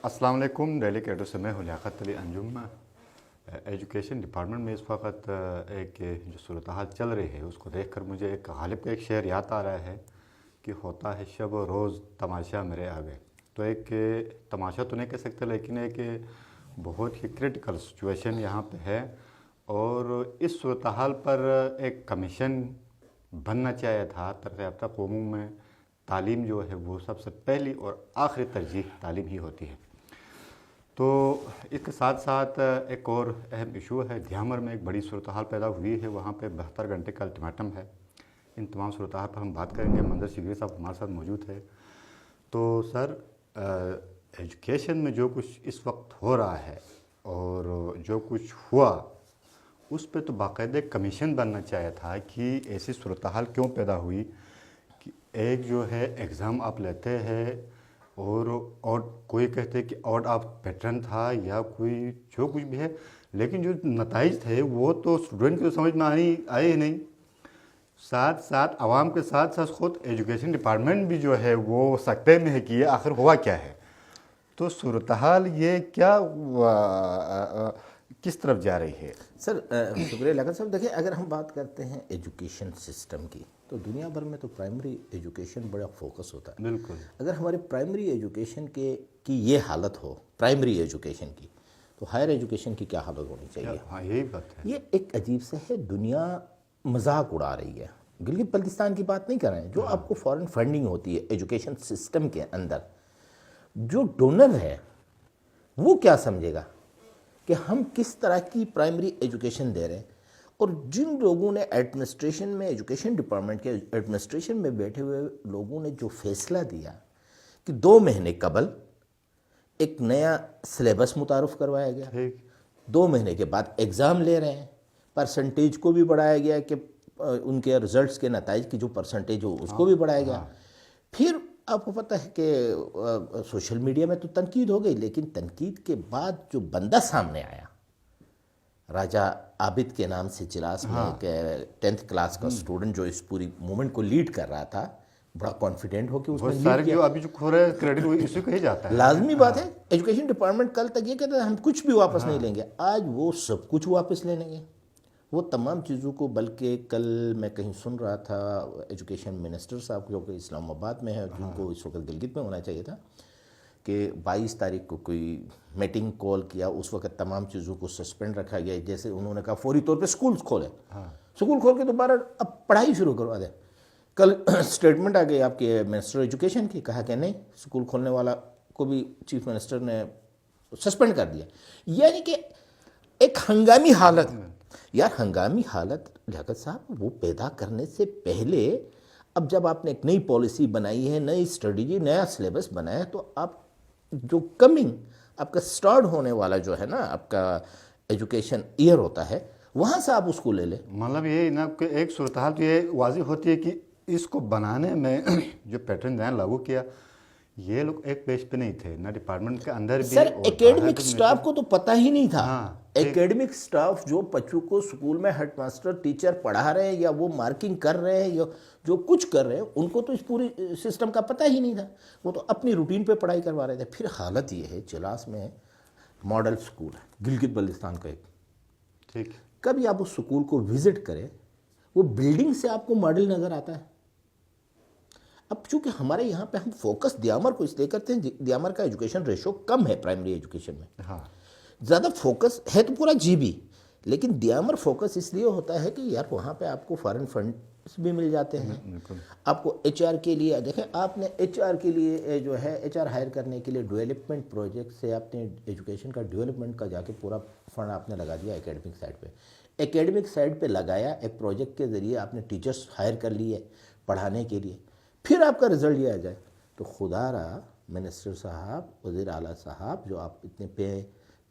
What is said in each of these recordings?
السلام علیکم. دہلی کیڈر سے میں ہوں لیاقت علی انجم. ایجوکیشن ڈپارٹمنٹ میں اس وقت ایک جو صورتحال چل رہی ہے اس کو دیکھ کر مجھے ایک غالب کا ایک شعر یاد آ رہا ہے کہ ہوتا ہے شب و روز تماشا میرے آگے. تو ایک تماشا تو نہیں کہہ سکتے لیکن ایک بہت ہی کرٹیکل سچویشن یہاں پہ ہے اور اس صورتحال پر ایک کمیشن بننا چاہیے تھا. ترقی یافتہ قوموں میں تعلیم جو ہے وہ سب سے پہلی اور آخری ترجیح تعلیم ہی ہوتی ہے. تو اس کے ساتھ ساتھ ایک اور اہم ایشو ہے. دیامر میں ایک بڑی صورتحال پیدا ہوئی ہے. وہاں پہ 72 گھنٹے کا الٹیمیٹم ہے. ان تمام صورتحال پر ہم بات کریں گے. منظر شبیر صاحب ہمارے ساتھ موجود ہے. تو سر، ایجوکیشن میں جو کچھ اس وقت ہو رہا ہے اور جو کچھ ہوا اس پہ تو باقاعدہ کمیشن بننا چاہیے تھا کہ ایسی صورتحال کیوں پیدا ہوئی کہ ایک جو ہے ایگزام آپ لیتے ہیں اور کوئی کہتے ہیں کہ آؤٹ آف پیٹرن تھا یا کوئی جو کچھ بھی ہے، لیکن جو نتائج تھے وہ تو اسٹوڈنٹ کی تو سمجھ میں آئے ہی نہیں. ساتھ ساتھ عوام کے ساتھ ساتھ خود ایجوکیشن ڈپارٹمنٹ بھی جو ہے وہ سکتے میں ہے کہ یہ آخر ہوا کیا ہے. تو صورتحال یہ کیا کس طرف جا رہی ہے؟ سر شکریہ لیاقت صاحب. دیکھیں، اگر ہم بات کرتے ہیں ایجوکیشن سسٹم کی تو دنیا بھر میں تو پرائمری ایجوکیشن بڑا فوکس ہوتا ہے. بالکل. اگر ہمارے پرائمری ایجوکیشن کی یہ حالت ہو، پرائمری ایجوکیشن کی، تو ہائر ایجوکیشن کی کیا حالت ہونی چاہیے؟ ہاں، یہی بات ہے. یہ ایک عجیب سے ہے. دنیا مذاق اڑا رہی ہے. گلگت بلتستان کی بات نہیں کر رہے ہیں. جو آپ کو فارن فنڈنگ ہوتی ہے ایجوکیشن سسٹم کے اندر، جو ڈونر ہے وہ کیا سمجھے گا کہ ہم کس طرح کی پرائمری ایجوکیشن دے رہے ہیں. اور جن لوگوں نے ایڈمنسٹریشن میں، ایجوکیشن ڈپارٹمنٹ کے ایڈمنسٹریشن میں بیٹھے ہوئے لوگوں نے جو فیصلہ دیا کہ 2 مہینے قبل ایک نیا سلیبس متعارف کروایا گیا، 2 مہینے کے بعد ایگزام لے رہے ہیں، پرسنٹیج کو بھی بڑھایا گیا کہ ان کے رزلٹس کے نتائج کی جو پرسنٹیج ہو اس کو بھی بڑھایا گیا. پھر آپ کو پتہ ہے کہ سوشل میڈیا میں تو تنقید ہو گئی، لیکن تنقید کے بعد جو بندہ سامنے آیا، راجہ عابد کے نام سے جلاس میں ایک 10th کلاس کا اسٹوڈنٹ جو اس پوری مومنٹ کو لیڈ کر رہا تھا، بڑا کانفیڈنٹ ہو کہ اس نے لیڈ کیا. جو ابھی جو کھو رہا ہے کریڈٹ وہ اسی کو ہی جاتا ہے. لازمی بات ہے. ایجوکیشن ڈپارٹمنٹ کل تک یہ کہتا ہے ہم کچھ بھی واپس نہیں لیں گے. آج وہ سب کچھ واپس لے لیں گے، وہ تمام چیزوں کو. بلکہ کل میں کہیں سن رہا تھا ایجوکیشن منسٹر صاحب جو کہ اسلام آباد میں ہے، جن کو اس وقت گلگت میں ہونا چاہیے تھا، کہ 22 تاریخ کو کوئی میٹنگ کال کیا. اس وقت تمام چیزوں کو سسپینڈ رکھا گیا. جیسے انہوں نے کہا فوری طور پہ سکولز کھولیں، سکول کھول کے دوبارہ اب پڑھائی شروع کروا دیں. کل اسٹیٹمنٹ آ گئی آپ کے منسٹر ایجوکیشن کی، کہا کہ نہیں، سکول کھولنے والا کو بھی چیف منسٹر نے سسپینڈ کر دیا. یعنی کہ ایک ہنگامی حالت. یار ہنگامی حالت لیاقت صاحب وہ پیدا کرنے سے پہلے، اب جب آپ نے ایک نئی پالیسی بنائی ہے، نئی اسٹریٹجی، نیا سلیبس بنایا ہے، تو آپ جو کمنگ آپ کا سٹارٹ ہونے والا جو ہے نا آپ کا ایجوکیشن ایئر ہوتا ہے، وہاں سے آپ اس کو لے لیں. مطلب یہ نا کہ ایک صورتحال تو یہ واضح ہوتی ہے کہ اس کو بنانے میں جو پیٹرن ڈیزائن لاگو کیا، یہ لوگ ایک پیج پہ نہیں تھے، نہ ڈپارٹمنٹ کے اندر بھی. سر ایکیڈمک سٹاف کو تو پتہ ہی نہیں تھا. ایکیڈمک سٹاف جو بچوں کو سکول میں ہیڈ ماسٹر ٹیچر پڑھا رہے ہیں یا وہ مارکنگ کر رہے ہیں یا جو کچھ کر رہے ہیں، ان کو تو اس پوری سسٹم کا پتہ ہی نہیں تھا. وہ تو اپنی روٹین پہ پڑھائی کروا رہے تھے. پھر حالت یہ ہے، جلاس میں ماڈل سکول ہے گلگت بلتستان کا ایک. ٹھیک. کبھی آپ اس سکول کو وزٹ کریں، وہ بلڈنگ سے آپ کو ماڈل نظر آتا ہے. اب چونکہ ہمارے یہاں پہ ہم فوکس دیامر کو اس لیے کرتے ہیں، دیامر کا ایجوکیشن ریشو کم ہے پرائمری ایجوکیشن میں. زیادہ فوکس ہے تو پورا جی بی، لیکن دیامر فوکس اس لیے ہوتا ہے کہ یار وہاں پہ آپ کو فارن فنڈس بھی مل جاتے ہیں. آپ کو ایچ آر کے لیے، دیکھیں آپ نے ایچ آر کے لیے جو ہے ایچ آر ہائر کرنے کے لیے ڈیولپمنٹ پروجیکٹ سے آپ نے ایجوکیشن کا ڈیولپمنٹ کا جا کے پورا فنڈ آپ نے لگا دیا اکیڈمک سائڈ پہ. اکیڈمک سائڈ پہ لگایا، ایک پروجیکٹ کے ذریعے آپ نے ٹیچرس ہائر کر لیے پڑھانے کے لیے، پھر آپ کا رزلٹ یہ آ جائے تو خدا رہا منسٹر صاحب، وزیر اعلیٰ صاحب، جو آپ اتنے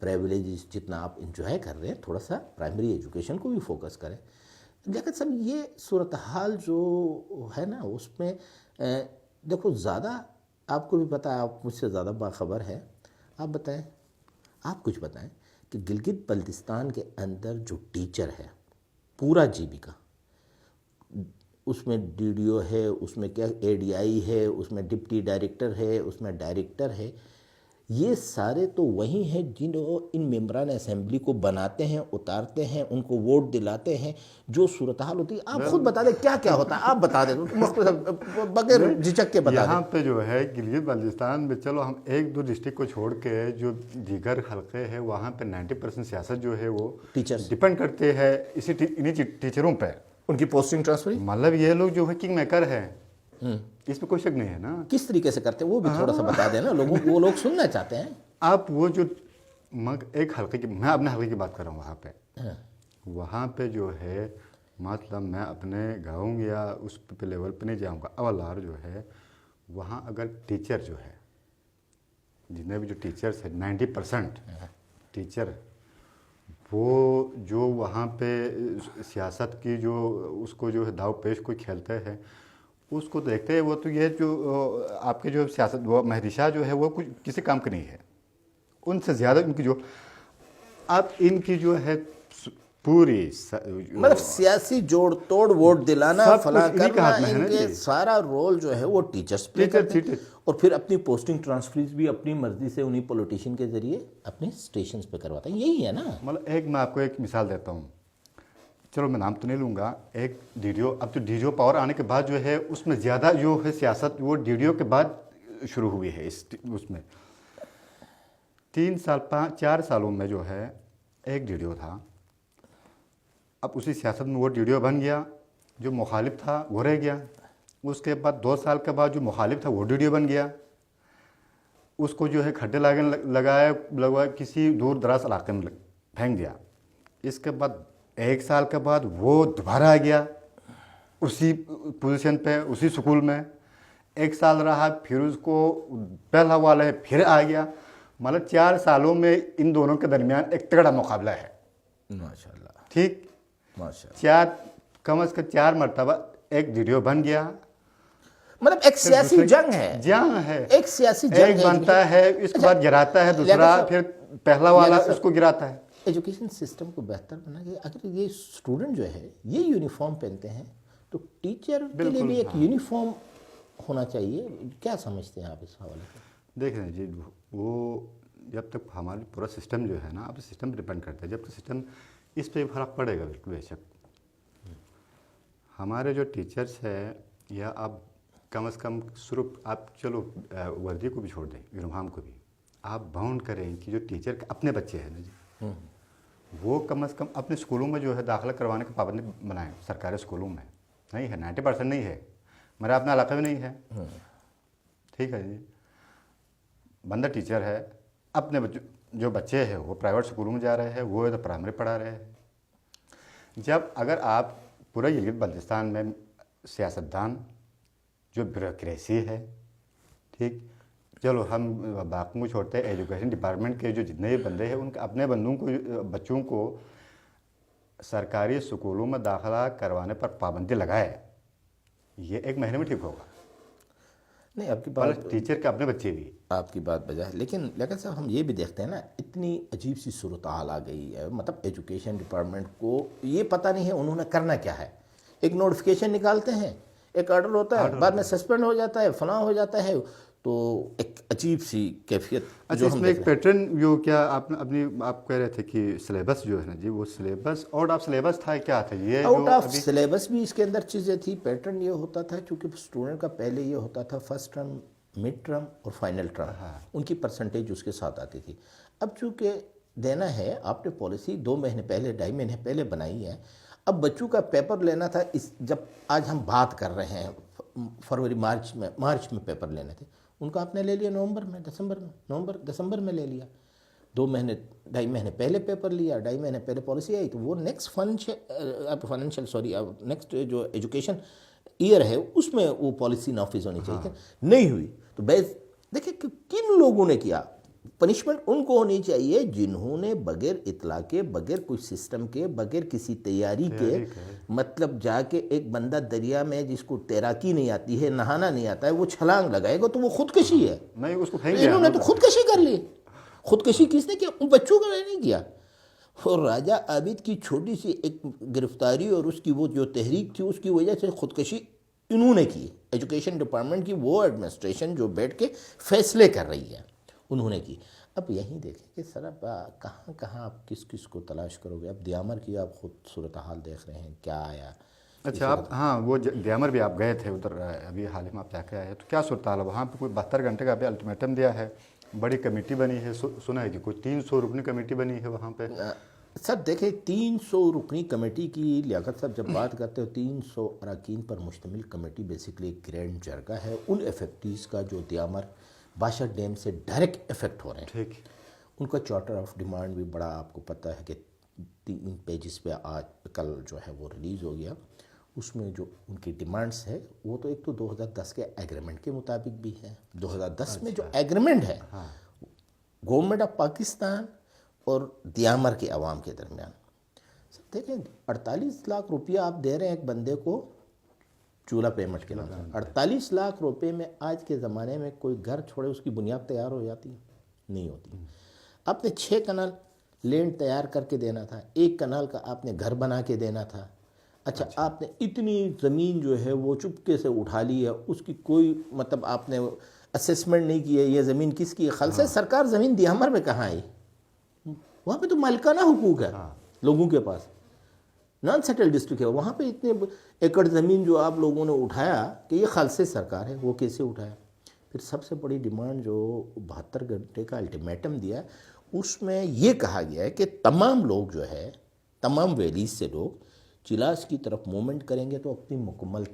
پریولیجز جتنا آپ انجوائے کر رہے ہیں، تھوڑا سا پرائمری ایجوکیشن کو بھی فوکس کریں. لیکن سب یہ صورتحال جو ہے نا اس میں دیکھو، زیادہ آپ کو بھی پتہ ہے، آپ مجھ سے زیادہ باخبر ہے. آپ بتائیں، آپ کچھ بتائیں کہ گلگت بلتستان کے اندر جو ٹیچر ہے پورا جی بی کا، اس میں ڈی ڈی او ہے، اس میں کیا اے ڈی آئی ہے، اس میں ڈپٹی ڈائریکٹر ہے، اس میں ڈائریکٹر ہے. یہ سارے تو وہی ہیں جنہوں ان ممبران اسمبلی کو بناتے ہیں، اتارتے ہیں، ان کو ووٹ دلاتے ہیں. جو صورتحال ہوتی ہے آپ خود بتا دیں کیا کیا ہوتا ہے، آپ بتا دیں مختصر بغیر جھجک کے بتا دیں. یہاں پہ جو ہے گلگت بلتستان میں چلو ہم ایک دو ڈسٹرکٹ کو چھوڑ کے جو دیگر حلقے ہیں وہاں پہ 90% سیاست جو ہے وہ ٹیچرز ڈپینڈ کرتے ہیں انہیں ٹیچروں پہ. ان کی پوسٹنگ ٹرانسفر مطلب یہ لوگ جو ہے کنگ میکر ہے، اس میں کوئی شک نہیں ہے نا. کس طریقے سے کرتے ہیں وہ بھی تھوڑا سا بتا دیں نا لوگوں کو، وہ لوگ سننا چاہتے ہیں. آپ وہ جو ایک حلقے کی، میں اپنے حلقے کی بات کر رہا ہوں، وہاں پہ جو ہے مطلب میں اپنے گاؤں یا اس پہ لیول پہ نہیں جاؤں گا، اولار جو ہے وہاں اگر ٹیچر جو ہے جتنے بھی جو ٹیچرس ہیں 90% ٹیچر، وہ جو وہاں پہ سیاست کی جو اس کو جو ہے داؤ پیش کوئی کھیلتے ہیں اس کو دیکھتے ہیں، وہ تو یہ جو آپ کے جو سیاست وہ مہدی شاہ جو ہے وہ کچھ کسی کام کا نہیں ہے. ان سے زیادہ ان کی جو اب ان کی جو ہے پوری مطلب سیاسی جوڑ توڑ، ووٹ دلانا، سب فلاں کچھ انہی کے کرنا، ہاتھ میں ہے ان نا کے جی. سارا رول جو ہے وہ ٹیچرز پلے کرتے ہیں. اور پھر اپنی پوسٹنگ ٹرانسفرز بھی اپنی مرضی سے انہی پولیٹیشین کے ذریعے اپنے اسٹیشنز پہ کرواتے ہیں. یہی ہے نا. مطلب ایک میں آپ کو ایک مثال دیتا ہوں، چلو میں نام تو نہیں لوں گا. ایک ڈی ڈی او، اب تو ڈی ڈی او پاور آنے کے بعد جو ہے اس میں زیادہ جو ہے سیاست وہ ڈی ڈی او کے بعد شروع ہوئی ہے. اس میں 3 سال 4 سالوں میں جو ہے ایک ڈی ڈی او تھا. اب اسی سیاست میں وہ ڈی ڈی او بن گیا، جو مخالف تھا وہ رہ گیا. اس کے بعد 2 سال کے بعد جو مخالف تھا وہ ڈی ڈی او بن گیا. اس کو جو ہے کھڈے لگایا کسی دور دراز علاقے میں پھینک دیا. اس کے بعد 1 سال کے بعد وہ دوبارہ آ گیا اسی پوزیشن پہ، اسی سکول میں. 1 سال رہا، پھر اس کو پہلا والا ہے پھر آ گیا. مطلب 4 سالوں میں ان دونوں کے درمیان ایک تگڑا مقابلہ ہے. ماشاء اللہ، ٹھیک، ماشاء اللہ. کم از کم 4 مرتبہ ایک ڈی ڈی او بن گیا. مطلب ایک سیاسی جنگ ہے، ایک سیاسی جنگ ایک بنتا ہے، اس کے بعد گراتا ہے دوسرا، پھر پہلا والا اس کو گراتا ہے. ایجوکیشن سسٹم کو بہتر بنا کے اگر یہ اسٹوڈنٹ جو ہے یہ یونیفارم پہنتے ہیں تو ٹیچر کے لیے بھی ایک یونیفارم ہونا چاہیے. کیا سمجھتے ہیں آپ اس حوالے سے؟ دیکھیں جی، وہ جب تک ہمارا پورا سسٹم جو ہے نا، اب سسٹم پہ ڈپینڈ کرتا ہے. جب تک سسٹم اس پہ فرق پڑے گا بالکل بے شک. ہمارے جو ٹیچرس ہیں یا اب کم از کم صرف آپ چلو وردی کو بھی چھوڑ دیں، یونیفارم کو بھی آپ باؤنڈ کریں کہ جو ٹیچر کے اپنے بچے ہیں نا جی، وہ کم از کم اپنے اسکولوں میں جو ہے داخلہ کروانے کی پابندی بنائیں. سرکاری اسکولوں میں نہیں ہے، 90% نہیں ہے، میرا اپنا علاقہ میں نہیں ہے. ٹھیک ہے جی، بندہ ٹیچر ہے، اپنے جو بچے ہیں وہ پرائیویٹ اسکولوں میں جا رہے ہیں، وہ ادھر پرائمری پڑھا رہے ہیں. جب اگر آپ پورا گلگت بلتستان میں سیاستدان جو بیوروکریسی ہے، ٹھیک، چلو ہم باقیوں کو چھوڑتے ہیں، ایجوکیشن ڈپارٹمنٹ کے جو جتنے بھی بندے ہیں ان کے اپنے بچوں کو سرکاری اسکولوں میں داخلہ کروانے پر پابندی لگائے، یہ 1 مہینے میں ٹھیک ہوگا. نہیں، آپ کی بات، ٹیچر کے اپنے بچے بھی، آپ کی بات بجا ہے. لیکن لیکن صاحب ہم یہ بھی دیکھتے ہیں نا، اتنی عجیب سی صورتحال آ گئی ہے. مطلب ایجوکیشن ڈپارٹمنٹ کو یہ پتہ نہیں ہے انہوں نے کرنا کیا ہے. ایک نوٹیفیکیشن نکالتے ہیں، ایک آرڈر ہوتا ہے، بعد میں سسپینڈ ہو جاتا ہے، فلاں ہو جاتا ہے. تو ایک عجیب سی کیفیت. اچھا، اس میں ایک پیٹرن جو کیا آپ آپ کہہ رہے تھے کہ سلیبس جو ہے نا جی، وہ سلیبس آؤٹ آف سلیبس تھا، کیا تھا یہ؟ آؤٹ آف سلیبس بھی اس کے اندر چیزیں تھی. پیٹرن یہ ہوتا تھا چونکہ اسٹوڈنٹ کا پہلے یہ ہوتا تھا فرسٹ ٹرم، مڈ ٹرم اور فائنل ٹرم، ان کی پرسنٹیج اس کے ساتھ آتی تھی. اب چونکہ دینا ہے آپ نے پالیسی 2 مہینے پہلے، 2.5 مہینے پہلے بنائی ہے. اب بچوں کا پیپر لینا تھا، جب آج ہم بات کر رہے ہیں فروری مارچ میں پیپر لینے تھے، ان کا آپ نے لے لیا نومبر میں، دسمبر میں لے لیا. 2 مہینے 2.5 مہینے پہلے پیپر لیا، 2.5 مہینے پہلے پالیسی آئی. تو وہ نیکسٹ نیکسٹ جو ایجوکیشن ایئر ہے اس میں وہ پالیسی نافذ ہونی چاہیے تھی. نہیں ہوئی. تو دیکھیں کہ کن لوگوں نے کیا. پنشمنٹ ان کو ہونی چاہیے جنہوں نے بغیر اطلاع کے، بغیر کوئی سسٹم کے، بغیر کسی تیاری کے، مطلب جا کے ایک بندہ دریا میں جس کو تیراکی نہیں آتی ہے، نہانا نہیں آتا ہے، وہ چھلانگ لگائے گا تو وہ خودکشی ہے. انہوں نے تو خودکشی کر لی. خودکشی کس نے کیا؟ ان بچوں کا نہیں کیا. اور راجہ عابد کی چھوٹی سی ایک گرفتاری اور اس کی وہ جو تحریک تھی اس کی وجہ سے خودکشی انہوں نے کی. ایجوکیشن ڈپارٹمنٹ کی وہ ایڈمنسٹریشن جو بیٹھ کے فیصلے کر رہی ہے انہوں نے کی. اب یہیں دیکھیں کہ سر اب کہاں کہاں آپ کس کس کو تلاش کرو گے. اب دیامر کی آپ خود صورتحال دیکھ رہے ہیں کیا آیا. اچھا آپ ہاں وہ دیامر بھی آپ گئے تھے ادھر ابھی حال ہی میں آپ جا کے آئے تو کیا صورتحال ہے وہاں پہ؟ کوئی 72 گھنٹے کا ابھی الٹیمیٹم دیا ہے, بڑی کمیٹی بنی ہے, سنا ہے کہ کوئی 300 رکنی کمیٹی بنی ہے وہاں پہ. سر دیکھیں 300 رکنی کمیٹی کی لیاقت صاحب جب بات کرتے ہو 300 اراکین پر مشتمل کمیٹی بیسکلی ایک گرینڈ جرگہ ہے ان افیکٹیز کا جو دیامر باشا ڈیم سے ڈائریکٹ افیکٹ ہو رہے ہیں. ٹھیک. ان کا چارٹر آف ڈیمانڈ بھی بڑا آپ کو پتہ ہے کہ 3 پیجز پہ آج کل جو ہے وہ ریلیز ہو گیا. اس میں جو ان کی ڈیمانڈز ہے وہ تو ایک تو 2010 کے ایگریمنٹ کے مطابق بھی ہے. 2010 میں جو ایگریمنٹ ہے گورنمنٹ آف پاکستان اور دیامر کے عوام کے درمیان, دیکھیں 48 لاکھ روپیہ آپ دے رہے ہیں ایک بندے کو چولہا پیمنٹ کے نام سے. 48 لاکھ روپے میں آج کے زمانے میں کوئی گھر چھوڑے اس کی بنیاد تیار ہو جاتی نہیں ہوتی. آپ نے 6 کنال لینڈ تیار کر کے دینا تھا, 1 کنال کا آپ نے گھر بنا کے دینا تھا. اچھا آپ نے اتنی زمین جو ہے وہ چپکے سے اٹھا لی ہے, اس کی کوئی مطلب آپ نے اسیسمنٹ نہیں کی ہے یہ زمین کس کی ہے. خالص سرکار زمین دیامر میں کہاں آئی؟ وہاں پہ تو مالکانہ حقوق ہے لوگوں کے پاس, نان سیٹل ڈسٹرکٹ ہے. وہاں پہ اتنے ایکڑ زمین جو آپ لوگوں نے اٹھایا کہ یہ خالص سرکار ہے, وہ کیسے اٹھایا؟ پھر سب سے بڑی ڈیمانڈ جو 72 گھنٹے کا الٹیمیٹم دیا اس میں یہ کہا گیا ہے کہ تمام لوگ جو ہے تمام ویلیز سے لوگ چلاس کی طرف موومنٹ کریں گے تو اپنی مکمل